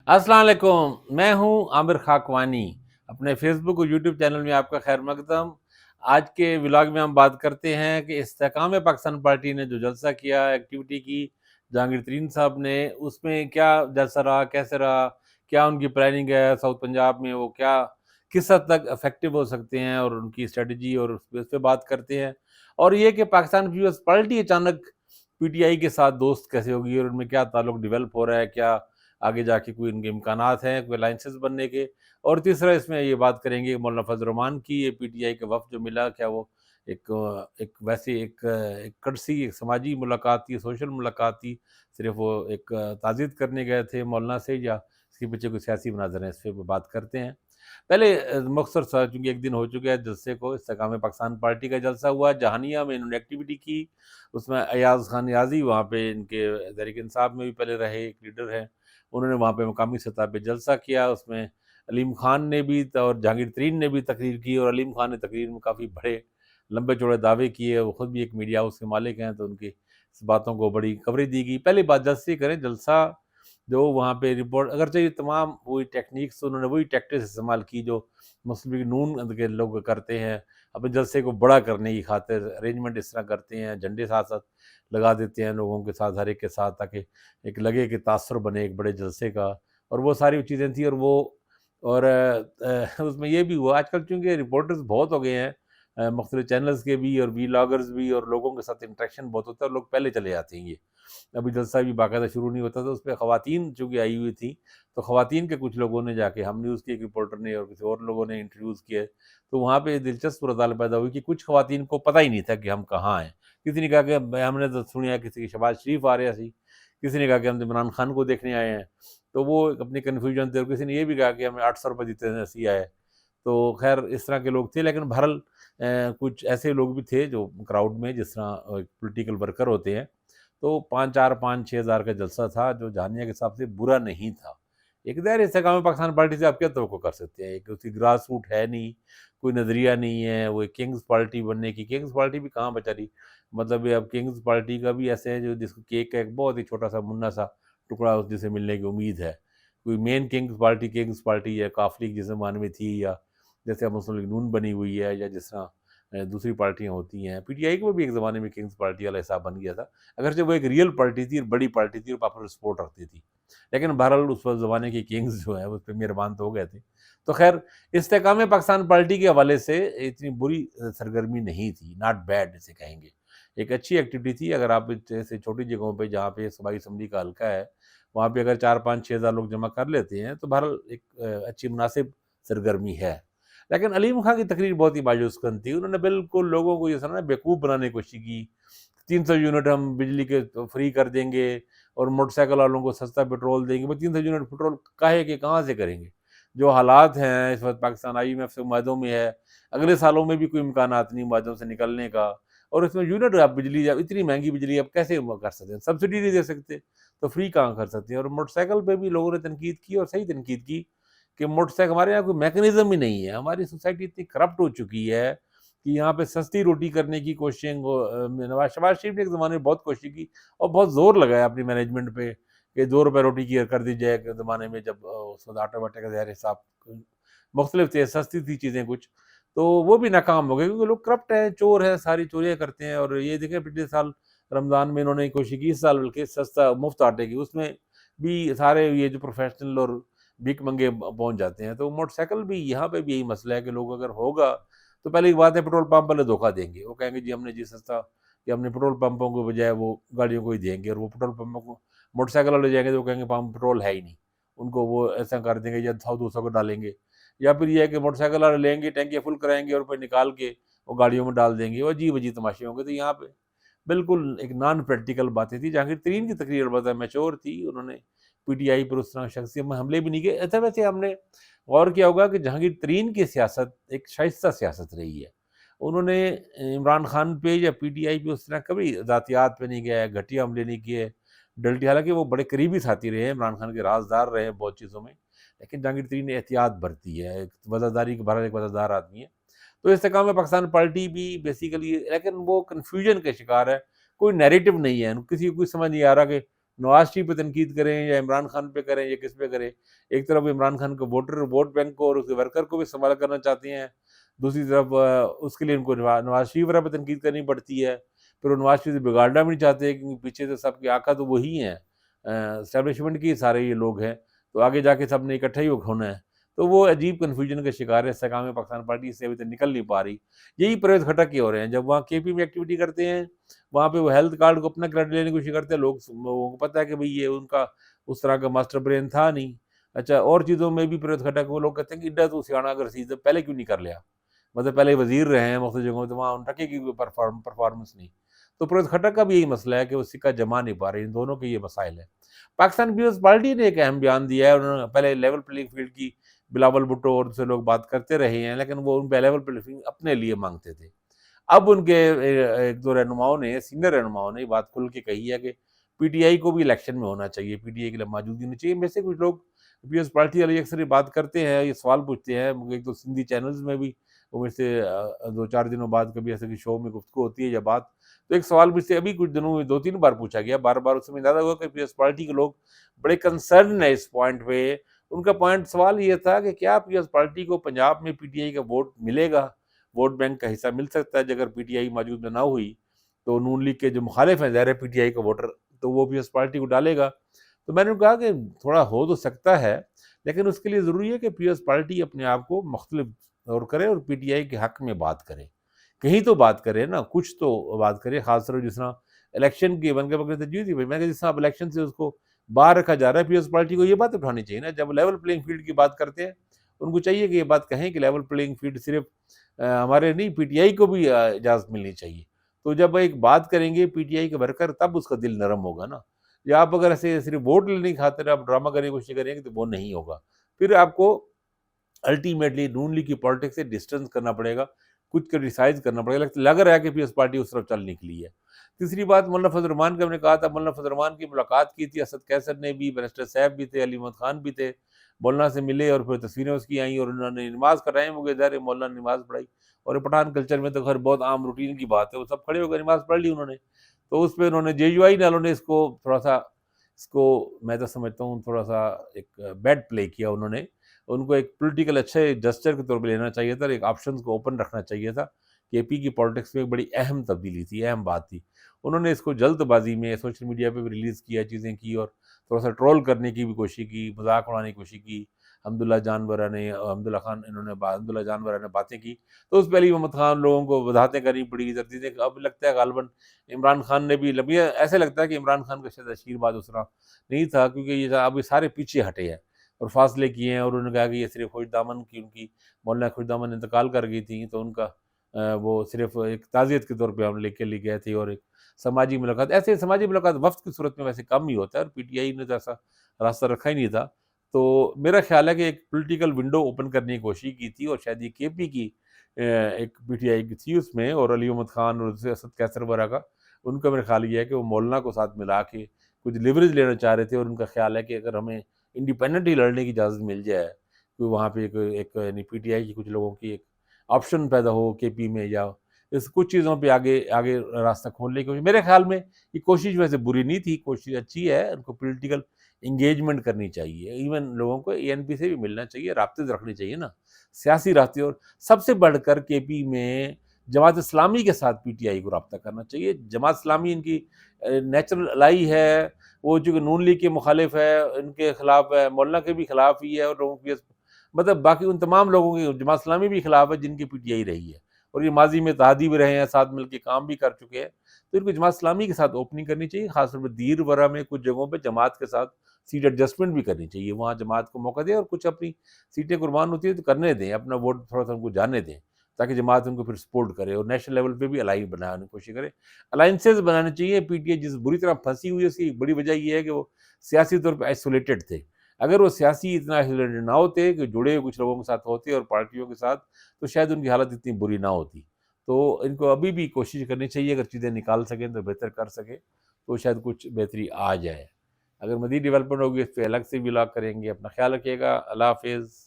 अस्सलाम वालेकुम। मैं हूँ आमिर खाकवानी। अपने फेसबुक और यूट्यूब चैनल में आपका खैर मकदम। आज के व्लॉग में हम बात करते हैं कि इस्तेकाम पाकिस्तान पार्टी ने जो जलसा किया, एक्टिविटी की जहांगीर तरीन साहब ने, उसमें क्या जलसा रहा, कैसे रहा, क्या उनकी प्लानिंग है साउथ पंजाब में, वो क्या किस हद तक इफेक्टिव हो सकते हैं और उनकी स्ट्रेटजी, और उस पर बात करते हैं। और ये कि पाकिस्तान पीपल्स पार्टी अचानक पीटीआई के साथ दोस्त कैसे होगी और उनमें क्या ताल्लुक डेवलप हो रहा है, क्या आगे जाके कोई इनके इम्कानात हैं कोई अलाइंसेस बनने के। और तीसरा इसमें ये बात करेंगे मौलाना फजल रहमान की, ये पीटीआई का वफ़द जो मिला, क्या वो एक वैसे एक कर्सी एक समाजी मुलाकात थी, सोशल मुलाकात थी, सिर्फ वो एक ताज़ियत करने गए थे मौलाना से, या इसके पीछे कोई सियासी मुनाज़रे हैं, इस पे बात करते हैं। पहले मुख्तसर सा, चूँकि एक दिन हो चुका है जलसे को, इस्तेकाम पाकिस्तान पार्टी का जलसा हुआ जहानिया में, इन्होंने एक्टिविटी की। उसमें अयाज़ खान नियाज़ी वहाँ पे इनके तहरीक इंसाफ में भी पहले रहे एक लीडर हैं, उन्होंने वहाँ पे मकामी सतह पे जलसा किया। उसमें अलीम खान ने भी और जहांगीर तरीन ने भी तकरीर की, और अलीम खान ने तकरीर में काफ़ी बड़े लंबे चौड़े दावे किए। वो खुद भी एक मीडिया हाउस के मालिक हैं, तो उनकी इस बातों को बड़ी कवरेज दी गई। पहली बात जलसे करें, जलसा जो वहाँ पे रिपोर्ट, अगरचे ये तमाम वही टेक्निक्स, उन्होंने वही टैक्टिक्स इस्तेमाल की जो मुस्लिम लीग नून के लोग करते हैं अपने जलसे को बड़ा करने की खातिर। अरेंजमेंट इस तरह करते हैं, झंडे साथ साथ लगा देते हैं लोगों के साथ, हर एक के साथ, ताकि एक लगे कि तासर बने एक बड़े जलसे का। और वो सारी चीज़ें थी, और वो और उसमें ये भी हुआ आजकल, चूँकि रिपोर्टर्स बहुत हो गए हैं, मुख्तलिफ चैनल्स के भी और वीलॉगर्स भी, और लोगों के साथ इंटरेक्शन बहुत होता है, और लोग पहले चले जाते हैं। ये अभी जलसा भी बाकायदा शुरू नहीं होता, तो उसपे ख़वातीन चूँकि आई हुई थी, तो ख़वातीन के कुछ लोगों ने जाके, हम न्यूज़ के एक रिपोर्टर ने और किसी और लोगों ने इंटरव्यूज़ किए, तो वहाँ पे दिलचस्प सूरत-हाल पैदा हुई कि कुछ ख़वातीन को पता ही नहीं था कि हम कहाँ हैं। किसी ने कहा कि हमने तो सुना है किसी की शहबाज शरीफ आ रहे सी, किसी ने कहा कि हम इमरान खान को देखने आए हैं। तो वो अपनी कन्फ्यूजन थे, और किसी ने ये भी कहा कि हमें 800 रुपये देते हैं ऐसे ही आए। तो खैर इस तरह के लोग थे, लेकिन बहरहाल कुछ ऐसे लोग भी थे जो क्राउड में, जिस तरह पॉलिटिकल वर्कर होते हैं। तो 5-6 हज़ार का जलसा था, जो जानिया के हिसाब से बुरा नहीं था। एक ज़ाहिर इस्तेकाम पाकिस्तान पार्टी से आप क्या तवक्को कर सकते हैं, एक उसकी ग्रास रूट है नहीं, कोई नज़रिया नहीं है, वो एक किंग्स पार्टी बनने की, किंग्स पार्टी भी कहाँ बेचारी, मतलब ये अब किंग्स पार्टी का भी ऐसे है जो जिसको केक का एक बहुत ही छोटा-सा मुन्ना-सा टुकड़ा उस जिसे मिलने की उम्मीद है। कोई मेन किंग्स पार्टी है, काफ लीग जिस ज़माने में थी, या जैसे अब मुस्लिम लीग नून बनी हुई है, या जिस तरह दूसरी पार्टियाँ होती हैं। पीटीआई को भी एक ज़माने में किंग्स पार्टी वाला हिसाब बन गया था। अगरचे वो एक रियल पार्टी थी और बड़ी पार्टी थी और पॉपुलर सपोर्ट रखती थी। लेकिन बहरहाल उस वक़्त ज़माने के किंग्स जो हैं, उस पे मेहरबान तो हो गए थे। तो ख़ैर इस्तेकाम पाकिस्तान पार्टी के हवाले से इतनी बुरी सरगर्मी नहीं थी, नॉट बैड जिसे कहेंगे। एक अच्छी एक्टिविटी थी। अगर आप जैसे छोटी जगहों पे, जहाँ पे सूबाई असम्बली का हल्का है, वहाँ पे अगर 4-5-6 हज़ार लोग जमा कर लेते हैं, तो बहरहाल एक अच्छी मुनासिब सरगर्मी है। लेकिन अलीम खां की तकरीर बहुत ही मायूस-कुन थी। उन्होंने बिल्कुल लोगों को ये समझा बेवकूफ़ बनाने की कोशिश की। 300 यूनिट हम बिजली के तो फ्री कर देंगे, और मोटरसाइकिल वालों को सस्ता पेट्रोल देंगे। वो 300 यूनिट पेट्रोल काहे के कहाँ से करेंगे? जो हालात हैं इस वक़्त, पाकिस्तान आईएमएफ से मुआहदों में है, अगले सालों में भी कोई इम्कानात नहीं मुआहदों से निकलने का। और उसमें यूनिट आप बिजली, आप इतनी महँगी बिजली आप कैसे वो कर सकते हैं? सब्सिडी नहीं दे सकते, तो फ्री कहाँ कर सकते हैं? और मोटरसाइकिल पे भी लोगों ने तनकीद की, और सही तनकीद की, कि मोटरसाइकिल, हमारे यहाँ कोई मैकेनिज़्म ही नहीं है। हमारी सोसाइटी इतनी करप्ट हो चुकी है कि यहाँ पे सस्ती रोटी करने की कोशिश नवाज शहबाज शरीफ ने एक ज़माने में बहुत कोशिश की, और बहुत ज़ोर लगाया अपनी मैनेजमेंट पे कि ₹2 रोटी की कर दी जाए, एक ज़माने में जब उस वक़्त आटे-वाटे का ज़ाहिर हिसाब मुख्तलिफ थे, सस्ती थी चीज़ें कुछ। तो वो भी नाकाम हो गई, क्योंकि लोग करप्ट हैं, चोर हैं, सारी चोरियाँ करते हैं। और ये देखें, पिछले साल रमज़ान में इन्होंने कोशिश की, इस साल बल्कि सस्ता मुफ़्त आटे की, उसमें भी सारे ये जो प्रोफ़ेशनल और भीख मंगे पहुँच जाते हैं। तो मोटरसाइकिल भी, यहाँ पे भी यही मसला है कि लोग अगर होगा, तो पहले की बात है, पेट्रोल पंप वाले धोखा देंगे। वो कहेंगे जी हमने जी सस्ता, कि हमने पेट्रोल पंपों के बजाय वो गाड़ियों को ही देंगे, और वो पेट्रोल पंपों को मोटरसाइकिल वाले जाएँगे, तो वो कहेंगे पंप पेट्रोल है ही नहीं। उनको वो ऐसा कर देंगे, या 100-200 का डालेंगे। या फिर ये है कि मोटरसाइकिल वाले लेंगे, टैंकियाँ फुल कराएँगे, और फिर निकाल के वो गाड़ियों में डाल देंगे। वो अजीब-अजीब तमाशे होंगे। तो यहाँ पे बिल्कुल एक नॉन प्रैक्टिकल बातें थी। जहांगीर तरीन की तकरीर अलबत्ता मैच्योर थी। उन्होंने पीटीआई पर उस तरह शख्सियत में हमले भी नहीं किए। अच्छा, वैसे हमने गौर किया होगा कि जहांगीर तरीन की सियासत एक शाइस्ता सियासत रही है। उन्होंने इमरान खान पे या पीटीआई पे उस तरह कभी ज़ातियात पे नहीं गए, घटिया हमले नहीं किए। डल्टी, हालाँकि वो बड़े करीबी साथी रहे हैं, इमरान खान के राज़दार रहे हैं बहुत चीज़ों में। लेकिन जहांगीर तरीन ने एहतियात बरती है, एक वज़ादारी के, बहरहाल एक वज़ादार आदमी है। तो इस्तेकाम में पाकिस्तान पार्टी भी बेसिकली, लेकिन वो कन्फ्यूजन का शिकार है। कोई नैरेटिव नहीं है, किसी को कुछ समझ नहीं आ रहा कि نواز شریف پہ تنقید کریں یا عمران خان پہ کریں یا کس پہ کریں، ایک طرف عمران خان کو ووٹ بینک کو اور اس کے ورکر کو بھی استعمال کرنا چاہتے ہیں، دوسری طرف اس کے لیے ان کو نواز شریف وغیرہ پہ تنقید کرنی پڑتی ہے، پھر وہ نواز شریف سے بگاڑنا بھی نہیں چاہتے کیونکہ پیچھے سے سب کے آقا تو وہی ہیں، اسٹیبلشمنٹ کی سارے یہ لوگ ہیں، تو آگے جا کے سب نے اکٹھا ہی ہونا ہے، تو وہ عجیب کنفیوژن کا شکار ہے استحکام پاکستان پارٹی، سے ابھی تک نکل نہیں پا رہی۔ یہی پرویز خٹک کے ہو رہے ہیں، جب وہاں کے پی میں ایکٹیویٹی کرتے ہیں وہاں پہ وہ ہیلتھ کارڈ کو اپنا کریڈٹ لینے کی کوشش کرتے ہیں، لوگوں کو پتہ ہے کہ بھئی یہ ان کا اس طرح کا ماسٹر برین تھا نہیں۔ اچھا اور چیزوں میں بھی پرویز خٹک وہ لوگ کہتے ہیں کہ ایڈا تو سیاح اگر سی پہلے کیوں نہیں کر لیا، مطلب پہلے وزیر رہے ہیں مختلف جگہوں تو وہاں ٹکے کی پرفارمنس نہیں۔ تو پرویز خٹک کا بھی یہی مسئلہ ہے کہ وہ سکہ جما نہیں پا رہی، ان دونوں کے یہ مسائل ہیں۔ پاکستان پیپلز پارٹی نے ایک اہم بیان دیا ہے، انہوں نے پہلے لیول پلینگ فیلڈ کی بلاول بھٹو اور دوسرے لوگ بات کرتے رہے ہیں، لیکن وہ ان پہ لیول پلینگ فیلڈ اپنے لیے مانگتے تھے۔ اب ان کے ایک دو رہنماؤں نے، سینئر رہنماؤں نے یہ بات کھل کے کہی ہے کہ پی ٹی آئی کو بھی الیکشن میں ہونا چاہیے، پی ٹی آئی کے لیے موجودگی ہونی چاہیے۔ میں سے کچھ لوگ پیپلز پارٹی والے اکثر یہ بات کرتے ہیں، یہ سوال پوچھتے ہیں، ایک تو سندھی چینلز میں بھی وہ مجھ سے 2-4 دنوں بعد کبھی ایسے شو میں گفتگو ہوتی ہے یا بات، تو ایک سوال مجھ سے ابھی کچھ دنوں میں 2-3 بار پوچھا گیا، بار بار اس میں اندازہ ہوا کہ پیپلز پارٹی کے لوگ بڑے کنسرن ہیں اس پوائنٹ پہ۔ ان کا سوال یہ تھا کہ کیا پیپلز پارٹی کو پنجاب میں پی ٹی آئی کا ووٹ ملے گا، ووٹ بینک کا حصہ مل سکتا ہے؟ اگر پی ٹی آئی موجود نہ ہوئی تو نون لیگ کے جو مخالف ہیں ظاہر ہے پی ٹی آئی کا ووٹر تو وہ پیپلز پارٹی کو ڈالے گا۔ تو میں نے کہا کہ تھوڑا ہو تو سکتا ہے، لیکن اس کے لیے ضروری ہے کہ پیپلز پارٹی اپنے آپ کو مختلف طور کرے اور پی ٹی آئی کے حق میں بات کرے، کہیں تو بات کرے نا، کچھ تو بات کرے، خاص طور جس طرح الیکشن کی بن کے بکر تجویز تھی، میں کہ جس طرح اب الیکشن سے اس کو باہر رکھا جا رہا ہے، پیپلز پارٹی کو یہ بات اٹھانی چاہیے نا، جب لیول پلینگ فیلڈ کی بات کرتے ہیں ان کو چاہیے کہ یہ بات کہیں کہ لیول پلینگ فیلڈ صرف ہمارے نہیں، پی ٹی آئی کو بھی اجازت ملنی چاہیے۔ تو جب ایک بات کریں گے پی ٹی آئی کے ورکر تب اس کا دل نرم ہوگا نا، یا آپ اگر ایسے صرف ووٹ لینے کی خاطر آپ ڈرامہ کرنے کی کوشش کریں گے تو وہ نہیں ہوگا، پھر آپ کو الٹیمیٹلی نون لیگ کی پالیٹکس سے ڈسٹنس کرنا پڑے گا، کچھ کرٹیسائز کرنا پڑے گا، لگ رہا ہے کہ پیپلز پارٹی اس طرف چل نکلی ہے۔ تیسری بات مولانا فضل الرحمان کا ہم نے کہا تھا، مولانا فضل الرحمان کی ملاقات کی تھی، اسد کیسر نے بھی، بیرسٹر صاحب بھی تھے، علی محمد خان بھی تھے، مولانا سے ملے اور پھر تصویریں اس کی آئیں اور انہوں نے نماز کا ٹائم ہو گیا، ظاہر ہے مولانا نے نماز پڑھائی، اور پٹھان کلچر میں تو خیر بہت عام روٹین کی بات ہے، وہ سب کھڑے ہو کر نماز پڑھ لی انہوں نے، تو اس پہ انہوں نے جے یو آئی والوں نے اس کو تھوڑا سا، اس کو میں تو سمجھتا ہوں تھوڑا سا ایک بیڈ پلے کیا انہوں نے، ان کو ایک پولیٹیکل اچھے جسچر کے طور پہ لینا چاہیے تھا، ایک آپشنز کو اوپن رکھنا چاہیے تھا۔ کے پی کی پالیٹکس میں ایک بڑی اہم تبدیلی تھی، اہم بات تھی، انہوں نے اس کو جلد بازی میں سوشل میڈیا پہ بھی ریلیز کیا، چیزیں کی اور تھوڑا سا ٹرول کرنے کی بھی کوشش کی، مذاق اڑانے کی کوشش کی، حمداللہ جان ورا نے، حمداللہ خان، انہوں نے حمداللہ جان ورا نے باتیں کی، تو اس پہ علی محمد خان لوگوں کو وضاحتیں کرنی پڑی، ترتیبیں، اب لگتا ہے غالباً عمران خان نے بھی لمبی، ایسے لگتا ہے کہ عمران خان کا شاید آشیرواد اس طرح نہیں تھا، کیونکہ یہ اب یہ سارے پیچھے ہٹے ہیں اور فاصلے کیے ہیں، اور انہوں نے کہا کہ یہ صرف خوش دامن کی، ان کی مولانا خوش دامن انتقال کر گئی تھیں تو ان کا وہ صرف ایک تعزیت کے طور پہ ہم لے کے لے گئے تھے، اور ایک سماجی ملاقات، ایسے سماجی ملاقات وفد کی صورت میں ویسے کم ہی ہوتا ہے، اور پی ٹی آئی نے تو ایسا راستہ رکھا ہی نہیں تھا۔ تو میرا خیال ہے کہ ایک پولیٹیکل ونڈو اوپن کرنے کی کوشش کی تھی، اور شاید یہ کے پی کی ایک پی ٹی آئی کی تھی اس میں، اور علی محمد خان اور اسد کیسر وغیرہ کا، ان کا میرا خیال یہ ہے کہ وہ مولانا کو ساتھ ملا کے کچھ لیوریج لینا چاہ رہے تھے، اور ان کا خیال ہے کہ اگر ہمیں انڈیپینڈنٹلی لڑنے کی اجازت مل جائے، کوئی وہاں پہ ایک یعنی پی ٹی آئی کی کچھ لوگوں کی ایک آپشن پیدا ہو کے پی میں، یا اس کچھ چیزوں پہ آگے آگے راستہ کھولنے کی کوشش، میرے خیال میں یہ کوشش ویسے بری نہیں تھی، کوشش اچھی ہے، ان کو پولیٹیکل انگیجمنٹ کرنی چاہیے، ایون لوگوں کو اے این پی سے بھی ملنا چاہیے، رابطے رکھنے چاہیے نا، سیاسی رابطے، اور سب سے بڑھ کر کے پی میں جماعت اسلامی کے ساتھ پی ٹی آئی کو رابطہ کرنا چاہیے۔ جماعت اسلامی ان کی نیچرل الائی ہے، وہ چونکہ نون لیگ کے مخالف ہے، ان کے خلاف ہے، مولانا کے بھی خلاف ہی ہے، اور لوگوں کی مطلب باقی ان تمام لوگوں کی جماعت اسلامی بھی خلاف ہے جن کی پی ٹی آئی رہی ہے، اور یہ ماضی میں اتحادی بھی رہے ہیں، ساتھ مل کے کام بھی کر چکے ہیں، تو ان کو جماعت اسلامی کے ساتھ اوپننگ کرنی چاہیے، خاص طور پہ دیر ورا میں کچھ جگہوں پہ جماعت کے ساتھ سیٹ ایڈجسٹمنٹ بھی کرنی چاہیے، وہاں جماعت کو موقع دیں، اور کچھ اپنی سیٹیں قربان ہوتی ہیں تو کرنے دیں، اپنا ووٹ تھوڑا سا ان کو جانے دیں، تاکہ جماعت ان کو پھر سپورٹ کرے، اور نیشنل لیول پہ بھی الائی بنانے کی کوشش کرے، الائنسز بنانے چاہیے۔ پی ٹی آئی جس بری طرح پھنسی ہوئی ہے، اس کی بڑی وجہ یہ ہے کہ وہ سیاسی طور پہ آئسولیٹڈ تھے، اگر وہ سیاسی اتنا آئسولیٹڈ نہ ہوتے کہ جڑے ہوئے کچھ لوگوں کے ساتھ ہوتے اور پارٹیوں کے ساتھ، تو شاید ان کی حالت اتنی بری نہ ہوتی۔ تو ان کو ابھی بھی کوشش کرنی چاہیے، اگر چیزیں نکال سکیں تو بہتر کر سکیں تو شاید کچھ بہتری آ جائے۔ اگر مزید ڈیولپمنٹ ہوگی اس پہ الگ سے بھی لاگ کریں گے۔ اپنا خیال رکھیے گا، اللہ حافظ۔